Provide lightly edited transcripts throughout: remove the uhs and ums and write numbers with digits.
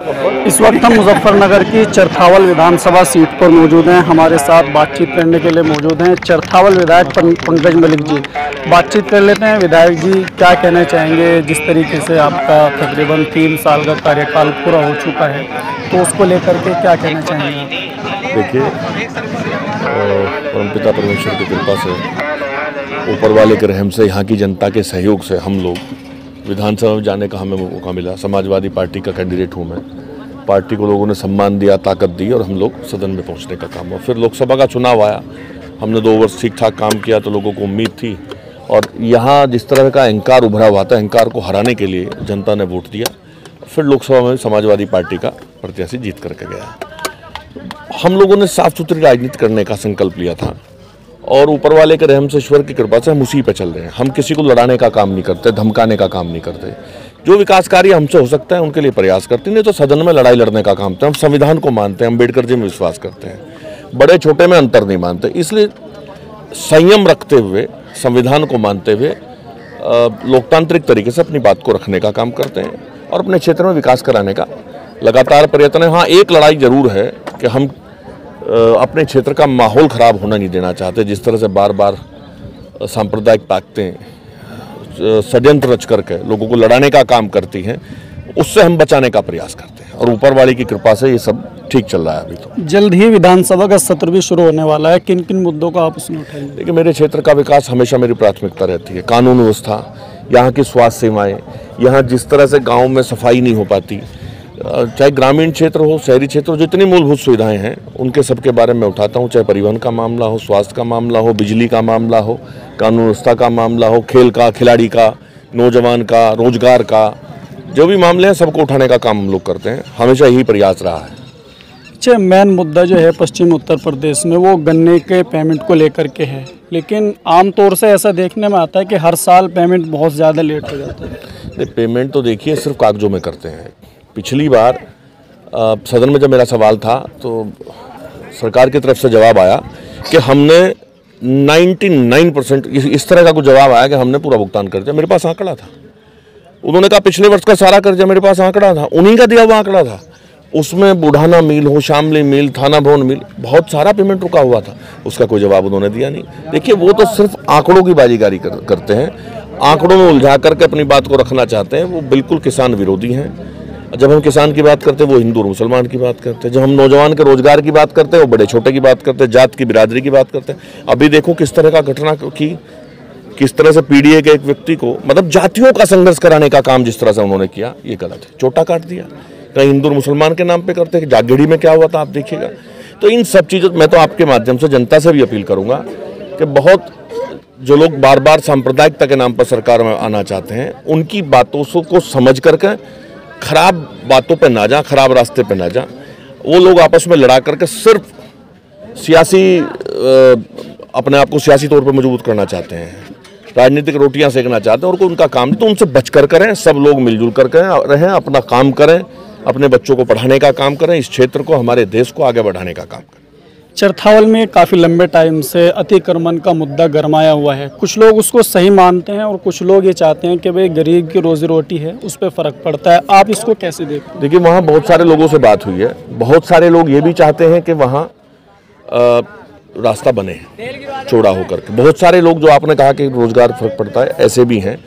इस वक्त हम मुजफ्फरनगर की चरथावल विधानसभा सीट पर मौजूद हैं। हमारे साथ बातचीत करने के लिए मौजूद हैं चरथावल विधायक पंकज मलिक जी। बातचीत कर लेते हैं। विधायक जी, क्या कहना चाहेंगे? जिस तरीके से आपका तकरीबन 3 साल का कार्यकाल पूरा हो चुका है, तो उसको लेकर के क्या कहना चाहेंगे? देखिए, परमपिता परमेश्वर की कृपा से, ऊपर वाले के रहम से, यहाँ की जनता के सहयोग से हम लोग विधानसभा में जाने का हमें मौका मिला। समाजवादी पार्टी का कैंडिडेट हूँ मैं। पार्टी को लोगों ने सम्मान दिया, ताकत दी और हम लोग सदन में पहुँचने का काम हुआ। फिर लोकसभा का चुनाव आया, हमने 2 वर्ष ठीक ठाक काम किया तो लोगों को उम्मीद थी, और यहाँ जिस तरह का अहंकार उभरा हुआ था, अहंकार को हराने के लिए जनता ने वोट दिया। फिर लोकसभा में समाजवादी पार्टी का प्रत्याशी जीत करके गया। हम लोगों ने साफ सुथरी राजनीति करने का संकल्प लिया था, और ऊपर वाले के रहम से, ईश्वर की कृपा से हम उसी पे चल रहे हैं। हम किसी को लड़ाने का काम नहीं करते, धमकाने का काम नहीं करते। जो विकास कार्य हमसे हो सकता है उनके लिए प्रयास करते, नहीं तो सदन में लड़ाई लड़ने का काम करते हैं। हम संविधान को मानते हैं, अम्बेडकर जी में विश्वास करते हैं, बड़े छोटे में अंतर नहीं मानते। इसलिए संयम रखते हुए, संविधान को मानते हुए, लोकतांत्रिक तरीके से अपनी बात को रखने का काम करते हैं और अपने क्षेत्र में विकास कराने का लगातार प्रयत्न है। हाँ, एक लड़ाई जरूर है कि हम अपने क्षेत्र का माहौल खराब होना नहीं देना चाहते। जिस तरह से बार बार सांप्रदायिक ताकतें षड्यंत्र रच करके लोगों को लड़ाने का काम करती हैं, उससे हम बचाने का प्रयास करते हैं, और ऊपर वाले की कृपा से ये सब ठीक चल रहा है। अभी तो जल्द ही विधानसभा का सत्र भी शुरू होने वाला है। किन किन मुद्दों को आप उसमें उठाएंगे? देखिए, मेरे क्षेत्र का विकास हमेशा मेरी प्राथमिकता रहती है। कानून व्यवस्था, यहाँ की स्वास्थ्य सेवाएँ, यहाँ जिस तरह से गाँव में सफाई नहीं हो पाती, चाहे ग्रामीण क्षेत्र हो, शहरी क्षेत्र हो, जितनी मूलभूत सुविधाएं हैं उनके सबके बारे में उठाता हूं। चाहे परिवहन का मामला हो, स्वास्थ्य का मामला हो, बिजली का मामला हो, कानून व्यवस्था का मामला हो, खेल का, खिलाड़ी का, नौजवान का, रोजगार का, जो भी मामले हैं सबको उठाने का काम हम लोग करते हैं। हमेशा यही प्रयास रहा है। अच्छा, मेन मुद्दा जो है पश्चिम उत्तर प्रदेश में, वो गन्ने के पेमेंट को लेकर के है, लेकिन आमतौर से ऐसा देखने में आता है कि हर साल पेमेंट बहुत ज़्यादा लेट हो जाता है। पेमेंट तो देखिए सिर्फ कागजों में करते हैं। पिछली बार सदन में जब मेरा सवाल था तो सरकार की तरफ से जवाब आया कि हमने 99% इस तरह का कुछ जवाब आया कि हमने पूरा भुगतान कर दिया। मेरे पास आंकड़ा था। उन्होंने कहा पिछले वर्ष का सारा कर्जा, मेरे पास आंकड़ा था, उन्हीं का दिया हुआ आंकड़ा था। उसमें बुढ़ाना मिल हो, शामली मिल, थाना भवन मिल, बहुत सारा पेमेंट रुका हुआ था। उसका कोई जवाब उन्होंने दिया नहीं। देखिए, वो तो सिर्फ आंकड़ों की बाजीगारी करते हैं, आंकड़ों में उलझा करके अपनी बात को रखना चाहते हैं। वो बिल्कुल किसान विरोधी हैं। जब हम किसान की बात करते हैं वो हिंदू और मुसलमान की बात करते हैं। जब हम नौजवान के रोजगार की बात करते हैं वो बड़े छोटे की बात करते हैं, जात की बिरादरी की बात करते हैं। अभी देखो किस तरह का घटना की, किस तरह से पीडीए के एक व्यक्ति को, मतलब जातियों का संघर्ष कराने का काम जिस तरह से उन्होंने किया, ये गलत है। चोटा काट दिया, कहीं हिंदू और मुसलमान के नाम पे करते हैं। जागेड़ी में क्या हुआ था आप देखिएगा। तो इन सब चीज़ों, मैं तो आपके माध्यम से जनता से भी अपील करूँगा कि बहुत जो लोग बार बार सांप्रदायिकता के नाम पर सरकार में आना चाहते हैं, उनकी बातों को समझ करके खराब बातों पे ना जा, खराब रास्ते पे ना जा। वो लोग आपस में लड़ा करके सिर्फ सियासी अपने आप को सियासी तौर पे मजबूत करना चाहते हैं, राजनीतिक रोटियां सेकना चाहते हैं, और उनका काम नहीं। तो उनसे बचकर करें, सब लोग मिलजुल कर रहें, अपना काम करें, अपने बच्चों को पढ़ाने का काम करें, इस क्षेत्र को, हमारे देश को आगे बढ़ाने का काम करें। चरथावल में काफ़ी लंबे टाइम से अतिक्रमण का मुद्दा गरमाया हुआ है। कुछ लोग उसको सही मानते हैं और कुछ लोग ये चाहते हैं कि भाई गरीब की रोजी रोटी है, उस पर फ़र्क पड़ता है। आप इसको कैसे देखते हैं? देखिए, वहाँ बहुत सारे लोगों से बात हुई है। बहुत सारे लोग ये भी चाहते हैं कि वहाँ रास्ता बने चौड़ा होकर के। बहुत सारे लोग, जो आपने कहा कि रोजगार फर्क पड़ता है, ऐसे भी हैं।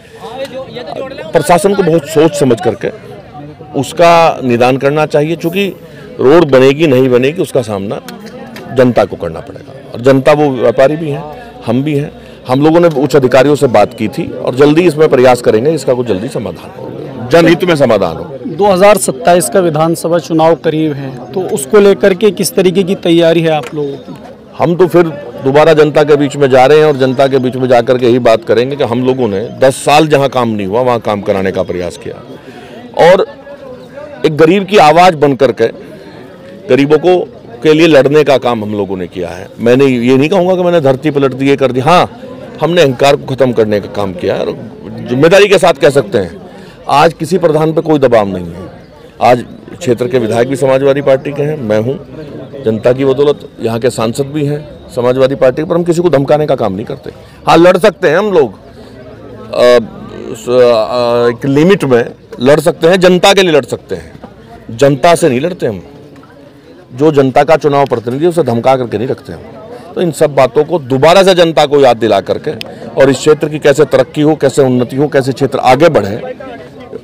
प्रशासन को बहुत सोच समझ करके उसका निदान करना चाहिए, क्योंकि रोड बनेगी नहीं बनेगी उसका सामना जनता को करना पड़ेगा। और जनता वो व्यापारी भी हैं, हम भी हैं। हम लोगों ने उच्च अधिकारियों से बात की थी और जल्दी इसमें प्रयास करेंगे, इसका कुछ जल्दी समाधान हो, जनहित में समाधान हो। 2027 का विधानसभा चुनाव करीब है, तो उसको लेकर के किस तरीके की तैयारी है आप लोगों की? हम तो फिर दोबारा जनता के बीच में जा रहे हैं, और जनता के बीच में जाकर के यही बात करेंगे कि हम लोगों ने 10 साल जहां काम नहीं हुआ वहां काम कराने का प्रयास किया, और एक गरीब की आवाज़ बन करके गरीबों को के लिए लड़ने का काम हम लोगों ने किया है। मैंने ये नहीं कहूँगा कि मैंने धरती पलट दी, ये कर दी। हाँ, हमने अहंकार को ख़त्म करने का काम किया है, और जिम्मेदारी के साथ कह सकते हैं आज किसी प्रधान पे कोई दबाव नहीं है। आज क्षेत्र के विधायक भी समाजवादी पार्टी के हैं, मैं हूँ, जनता की बदौलत यहाँ के सांसद भी हैं समाजवादी पार्टी, पर हम किसी को धमकाने का काम नहीं करते। हाँ, लड़ सकते हैं हम लोग, एक लिमिट में लड़ सकते हैं, जनता के लिए लड़ सकते हैं, जनता से नहीं लड़ते हम, जो जनता का चुनाव प्रतिनिधि उसे धमका करके नहीं रखते हम। तो इन सब बातों को दोबारा से जनता को याद दिला करके और इस क्षेत्र की कैसे तरक्की हो, कैसे उन्नति हो, कैसे क्षेत्र आगे बढ़े,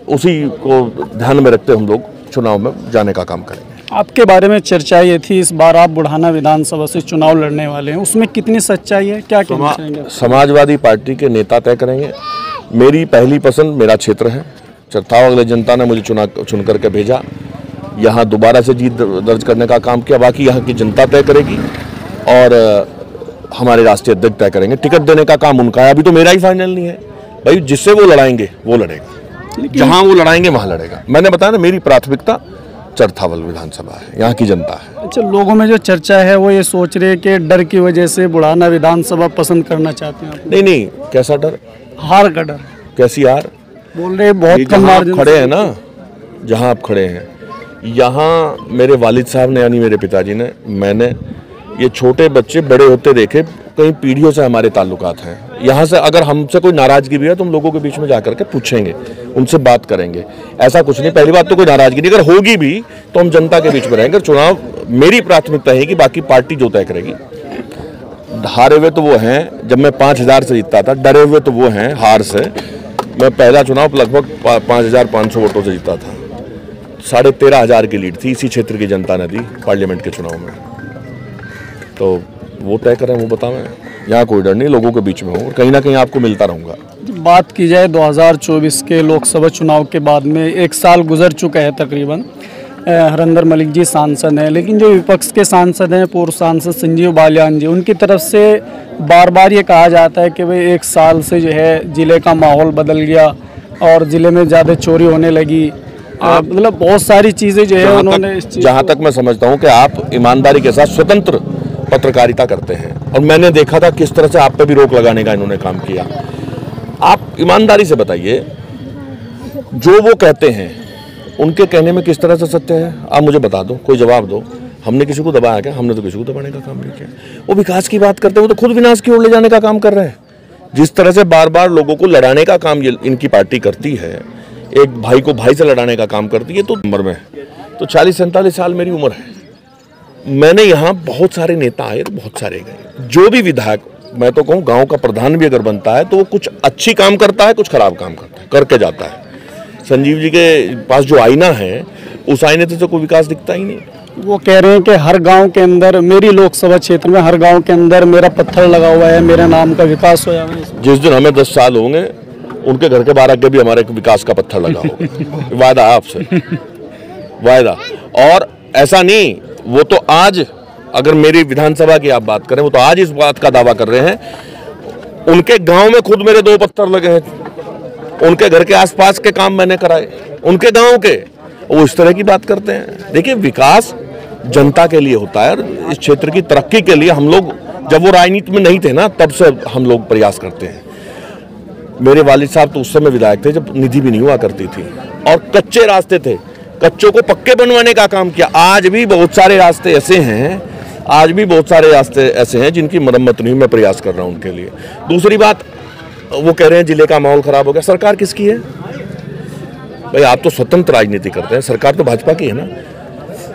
उसी को ध्यान में रखते हम लोग चुनाव में जाने का काम करेंगे। आपके बारे में चर्चा ये थी, इस बार आप बुढ़ाना विधानसभा से चुनाव लड़ने वाले हैं, उसमें कितनी सच्चाई है, क्या कहना चाहेंगे? समाजवादी पार्टी के नेता तय करेंगे। मेरी पहली पसंद मेरा क्षेत्र है चरथावल। जनता ने मुझे चुन करके भेजा, यहाँ दोबारा से जीत दर्ज करने का काम किया। बाकी यहाँ की जनता तय करेगी और हमारे राष्ट्रीय अध्यक्ष तय करेंगे। टिकट देने का काम उनका है, अभी तो मेरा ही फाइनल नहीं है भाई। जिससे वो लड़ाएंगे वो लड़ेगा, जहाँ वो लड़ाएंगे वहाँ लड़ेगा। मैंने बताया ना, मेरी प्राथमिकता चरथावल विधानसभा है, यहाँ की जनता है। अच्छा, लोगों में जो चर्चा है वो ये सोच रहे हैं कि डर की वजह से बुढ़ाना विधानसभा पसंद करना चाहते हैं। नहीं नहीं, कैसा डर? हार का डर। कैसी हार? बोल रहे बहुत कम मार्जिन खड़े हैं ना, जहाँ आप खड़े हैं, यहाँ मेरे वालिद साहब ने यानी मेरे पिताजी ने, मैंने ये छोटे बच्चे बड़े होते देखे, कई पीढ़ियों से हमारे ताल्लुकात हैं। यहाँ से अगर हमसे कोई नाराजगी भी है तो हम लोगों के बीच में जाकर के पूछेंगे, उनसे बात करेंगे। ऐसा कुछ नहीं, पहली बात तो कोई नाराजगी नहीं, अगर होगी भी तो हम जनता के बीच में रहेंगे। चुनाव मेरी प्राथमिकता है कि बाकी पार्टी जो तय करेगी। हारे हुए तो वो हैं, जब मैं 5000 से जीतता था, डरे हुए तो वो हैं हार से। मैं पहला चुनाव लगभग 5500 वोटों से जीता था, 13,500 की लीड थी इसी क्षेत्र की जनता ने दी पार्लियामेंट के चुनाव में। तो वो तय करें, वो बतावें। यहाँ कोई डर नहीं, लोगों के बीच में हूँ और कहीं ना कहीं आपको मिलता रहूँगा। बात की जाए 2024 के लोकसभा चुनाव के बाद में, एक साल गुजर चुका है तकरीबन। हरिंदर मलिक जी सांसद हैं, लेकिन जो विपक्ष के सांसद हैं, पूर्व सांसद संजीव बालियान जी, उनकी तरफ से बार बार ये कहा जाता है कि भाई एक साल से जो है ज़िले का माहौल बदल गया और ज़िले में ज़्यादा चोरी होने लगी। मतलब बहुत सारी चीज़ें जो है उन्होंने, जहाँ तक मैं समझता हूँ कि आप ईमानदारी के साथ स्वतंत्र पत्रकारिता करते हैं और मैंने देखा था किस तरह से आप पे भी रोक लगाने का इन्होंने काम किया। आप ईमानदारी से बताइए, जो वो कहते हैं उनके कहने में किस तरह से सत्य है, आप मुझे बता दो, कोई जवाब दो। हमने किसी को दबाया क्या? हमने तो किसी को दबाने का काम नहीं किया। वो विकास की बात करते हैं, वो तो खुद विनाश की ओर ले जाने का काम कर रहे हैं। जिस तरह से बार बार लोगों को लड़ाने का काम ये इनकी पार्टी करती है, एक भाई को भाई से लड़ाने का काम करती है, तो उम्र में तो 40-47 साल मेरी उम्र है। मैंने यहाँ बहुत सारे नेता आए, बहुत सारे गए। जो भी विधायक, मैं तो कहूँ गांव का प्रधान भी अगर बनता है तो वो कुछ अच्छी काम करता है, कुछ खराब काम करता है, करके जाता है। संजीव जी के पास जो आईना है, उस आईने से तो कोई विकास दिखता ही नहीं। वो कह रहे हैं कि हर गांव के अंदर, मेरी लोकसभा क्षेत्र में हर गांव के अंदर मेरा पत्थर लगा हुआ है, मेरे नाम का विकास होया है। जिस दिन हमें 10 साल होंगे, उनके घर के बाहर आगे भी हमारे विकास का पत्थर लगा होगा। वायदा आपसे, वायदा। और ऐसा नहीं, वो तो आज, अगर मेरी विधानसभा की आप बात करें, वो तो आज इस बात का दावा कर रहे हैं, उनके गांव में खुद मेरे 2 पत्थर लगे हैं, उनके घर के आसपास के काम मैंने कराए, उनके गांव के। वो इस तरह की बात करते हैं। देखिए, विकास जनता के लिए होता है, इस क्षेत्र की तरक्की के लिए हम लोग, जब वो राजनीति में नहीं थे ना, तब से हम लोग प्रयास करते हैं। मेरे वालिद साहब तो उस समय विधायक थे जब निधि भी नहीं हुआ करती थी और कच्चे रास्ते थे, कच्चों को पक्के बनवाने का काम किया। आज भी बहुत सारे रास्ते ऐसे हैं, आज भी बहुत सारे रास्ते ऐसे हैं जिनकी मरम्मत नहीं, मैं प्रयास कर रहा हूं उनके लिए। दूसरी बात, वो कह रहे हैं जिले का माहौल खराब हो गया। सरकार किसकी है भाई? आप तो स्वतंत्र राजनीति करते हैं, सरकार तो भाजपा की है ना।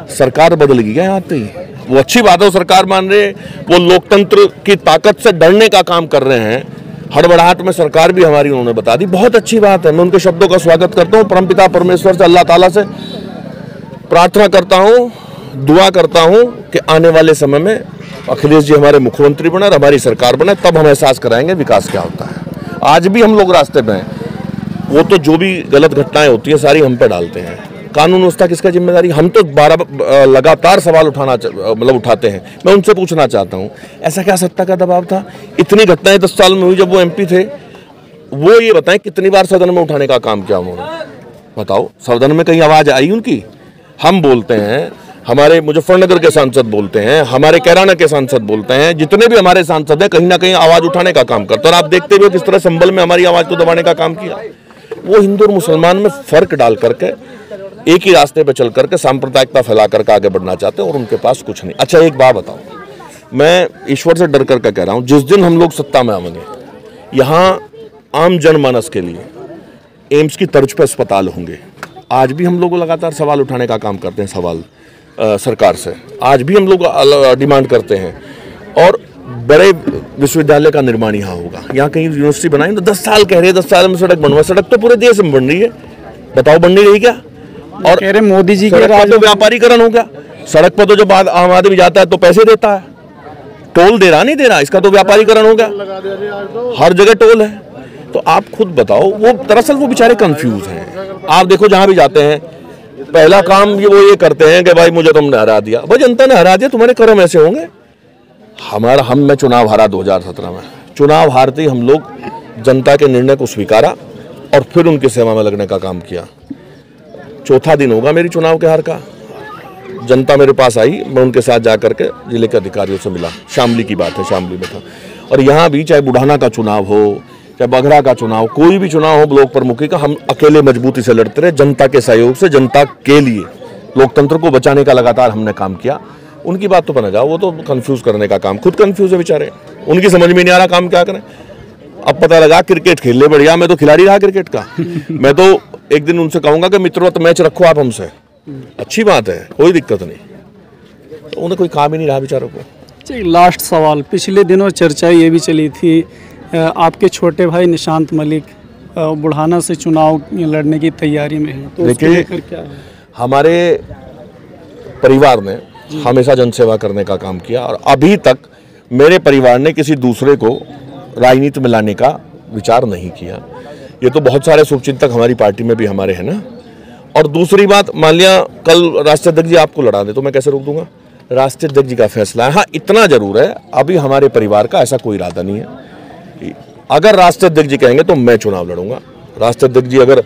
सरकार बदल गई क्या आते ही? वो अच्छी बात है, वो सरकार मान रहे, वो लोकतंत्र की ताकत से डरने का काम कर रहे हैं। हड़बड़ाहट में सरकार भी हमारी उन्होंने बता दी, बहुत अच्छी बात है। मैं उनके शब्दों का स्वागत करता हूँ। परमपिता परमेश्वर से, अल्लाह ताला से प्रार्थना करता हूँ, दुआ करता हूँ कि आने वाले समय में अखिलेश जी हमारे मुख्यमंत्री बने और हमारी सरकार बने, तब हम एहसास कराएंगे विकास क्या होता है। आज भी हम लोग रास्ते पे हैं, वो तो जो भी गलत घटनाएं होती हैं सारी हम पे डालते हैं। कानून व्यवस्था किसका जिम्मेदारी? हम तो 12 लगातार सवाल उठाते हैं। मैं उनसे पूछना चाहता हूँ, ऐसा क्या सत्ता का दबाव था? इतनी घटनाएं 10 साल में हुई जब वो एमपी थे, वो ये बताएं कितनी बार सदन में उठाने का काम किया उन्होंने? बताओ, सदन में कहीं आवाज आई उनकी? हम बोलते हैं, हमारे मुजफ्फरनगर के सांसद बोलते हैं, हमारे कैराना के सांसद बोलते हैं, जितने भी हमारे सांसद हैं कहीं ना कहीं आवाज उठाने का काम करते हैं। और आप देखते हुए किस तरह संभल में हमारी आवाज को दबाने का काम किया। वो हिंदू और मुसलमान में फर्क डाल करके एक ही रास्ते पे चल करके सांप्रदायिकता फैला करके आगे बढ़ना चाहते हैं और उनके पास कुछ नहीं। अच्छा, एक बात बताओ, मैं ईश्वर से डर करके कह रहा हूँ, जिस दिन हम लोग सत्ता में आएंगे, यहाँ आम जनमानस के लिए एम्स की तर्ज पर अस्पताल होंगे, आज भी हम लोग लगातार सवाल उठाने का काम करते हैं, सवाल सरकार से आज भी हम लोग डिमांड करते हैं। और बड़े विश्वविद्यालय का निर्माण यहाँ होगा, यहाँ कहीं यूनिवर्सिटी बनाएंगे तो 10 साल कह रहे हैं, 10 साल में सड़क बनवा, सड़क तो पूरे देश में बन रही है, बताओ बन नहीं रही क्या? और कह रहे मोदी जी के राज तो व्यापारीकरण हो गया। सड़क पर तो जब आम आदमी जाता है तो पैसे देता है, टोल दे रहा नहीं दे रहा, इसका तो व्यापारीकरण हो गया, हर जगह टोल है। तो आप खुद बताओ, वो दरअसल वो बेचारे कंफ्यूज हैं। आप देखो जहां भी जाते हैं पहला काम ये करते हैं कि भाई मुझे तुमने हरा दिया। भाई जनता ने हरा दिया, तुम्हारे कर्म ऐसे होंगे। मैं चुनाव हारा 2017 में, चुनाव हारते ही हम लोग जनता के निर्णय को स्वीकारा और फिर उनकी सेवा में लगने का काम किया। चौथा दिन होगा मेरी चुनाव के हार का। जनता मेरे पास आई, मैं उनके साथ जाकर के जिले के अधिकारियों से मिला। शामली की बात है, शामली में था। और यहाँ भी चाहे बुढ़ाना का चुनाव हो, चाहे बघरा का चुनाव, कोई भी चुनाव हो ब्लॉक प्रमुखी का, हम अकेले मजबूती से लड़ते रहे, जनता के सहयोग से, जनता के लिए, लोकतंत्र को बचाने का लगातार हमने काम किया। उनकी बात तो बना जाओ, वो तो कंफ्यूज करने का काम, खुद कंफ्यूज है बेचारे, उनकी समझ में नहीं आ रहा काम क्या करें। अब पता लगा क्रिकेट खेल ले बढ़िया, मैं तो खिलाड़ी रहा क्रिकेट का। मैं तो एक दिन उनसे कहूंगा कि मित्रों तो मैच रखो आप हमसे, अच्छी बात है, कोई दिक्कत नहीं। तो उन्हें कोई काम ही नहीं रहा बेचारों को। लास्ट सवाल, पिछले दिनों चर्चा ये भी चली थी, आपके छोटे भाई निशांत मलिक बुढ़ाना से चुनाव लड़ने की तैयारी में है, तो उसको लेकर क्या है? हमारे परिवार ने हमेशा जनसेवा करने का काम किया और अभी तक मेरे परिवार ने किसी दूसरे को राजनीति में लाने का विचार नहीं किया। ये तो बहुत सारे शुभचिंतक हमारी पार्टी में भी हमारे हैं ना। और दूसरी बात, मान लिया कल राष्ट्रीय अध्यक्ष जी आपको लड़ा दे तो मैं कैसे रोक दूंगा? राष्ट्रीय अध्यक्ष जी का फैसला है। हाँ, इतना जरूर है, अभी हमारे परिवार का ऐसा कोई इरादा नहीं है। अगर राष्ट्रीय अध्यक्ष जी कहेंगे तो मैं चुनाव लड़ूंगा। राष्ट्रीय अध्यक्ष जी अगर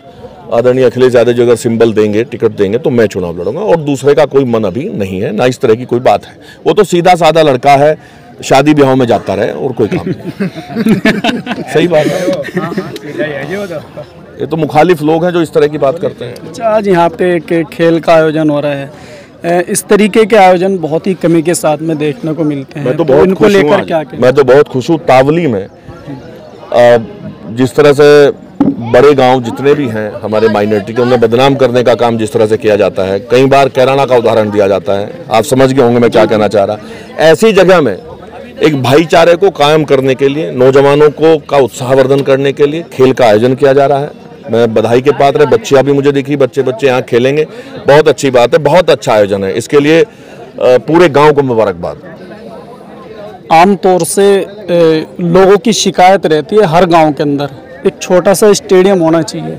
आदरणीय अखिलेश यादव जी अगर सिंबल देंगे, टिकट देंगे तो मैं चुनाव लड़ूंगा। और दूसरे का कोई मन अभी नहीं है, ना इस तरह की कोई बात है। वो तो सीधा साधा लड़का है, शादी ब्याहों में जाता रहे और कोई काम नहीं। सही बात है, ये तो मुखालिफ लोग हैं जो इस तरह की बात करते हैं। अच्छा, आज यहाँ पे एक खेल का आयोजन हो रहा है, इस तरीके के आयोजन बहुत ही कमी के साथ में देखने को मिलते हैं। मैं तो बहुत इनको लेकर क्या कहें? मैं तो बहुत खुश हूँ। तावली में जिस तरह से बड़े गांव जितने भी हैं हमारे माइनॉरिटी के, उन्हें बदनाम करने का काम जिस तरह से किया जाता है, कई बार कैराना का उदाहरण दिया जाता है, आप समझ गए होंगे मैं क्या कहना चाह रहा। ऐसी जगह में एक भाईचारे को कायम करने के लिए, नौजवानों को का उत्साहवर्धन करने के लिए खेल का आयोजन किया जा रहा है। मैं बधाई के पात्र है, बच्चियां भी मुझे दिखी, बच्चे यहाँ खेलेंगे, बहुत अच्छी बात है, बहुत अच्छा आयोजन है। इसके लिए पूरे गांव को मुबारकबाद। आमतौर से लोगों की शिकायत रहती है हर गांव के अंदर एक छोटा सा स्टेडियम होना चाहिए,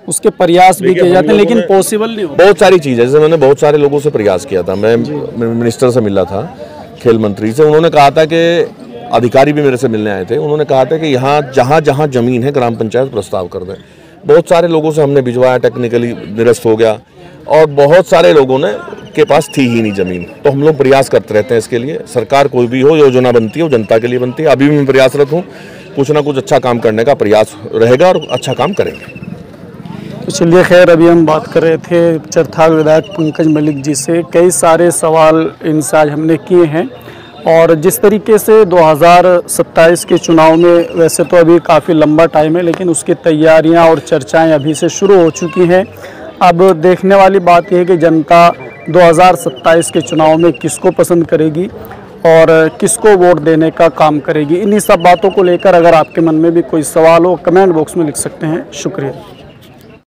उसके प्रयास भी किए जाते हैं लेकिन पॉसिबल नहीं हो। बहुत सारी चीज़ है, जैसे मैंने बहुत सारे लोगों से प्रयास किया था। मैं मिनिस्टर से मिला था, खेल मंत्री से, उन्होंने कहा था कि अधिकारी भी मेरे से मिलने आए थे, उन्होंने कहा था कि यहाँ जहाँ जहाँ जमीन है ग्राम पंचायत प्रस्ताव कर दें। बहुत सारे लोगों से हमने भिजवाया, टेक्निकली निरस्त हो गया और बहुत सारे लोगों ने के पास थी ही नहीं जमीन। तो हम लोग प्रयास करते रहते हैं इसके लिए। सरकार कोई भी हो, योजना बनती है वो जनता के लिए बनती है। अभी भी मैं प्रयासरत हूँ, कुछ ना कुछ अच्छा काम करने का प्रयास रहेगा और अच्छा काम करेंगे। तो चलिए, खैर अभी हम बात कर रहे थे चरथाल विधायक पंकज मलिक जी से। कई सारे सवाल इनसे आज हमने किए हैं और जिस तरीके से 2027 के चुनाव में, वैसे तो अभी काफ़ी लंबा टाइम है लेकिन उसकी तैयारियां और चर्चाएं अभी से शुरू हो चुकी हैं। अब देखने वाली बात यह है कि जनता 2027 के चुनाव में किसको पसंद करेगी और किसको वोट देने का काम करेगी। इन्हीं सब बातों को लेकर अगर आपके मन में भी कोई सवाल हो, कमेंट बॉक्स में लिख सकते हैं। शुक्रिया।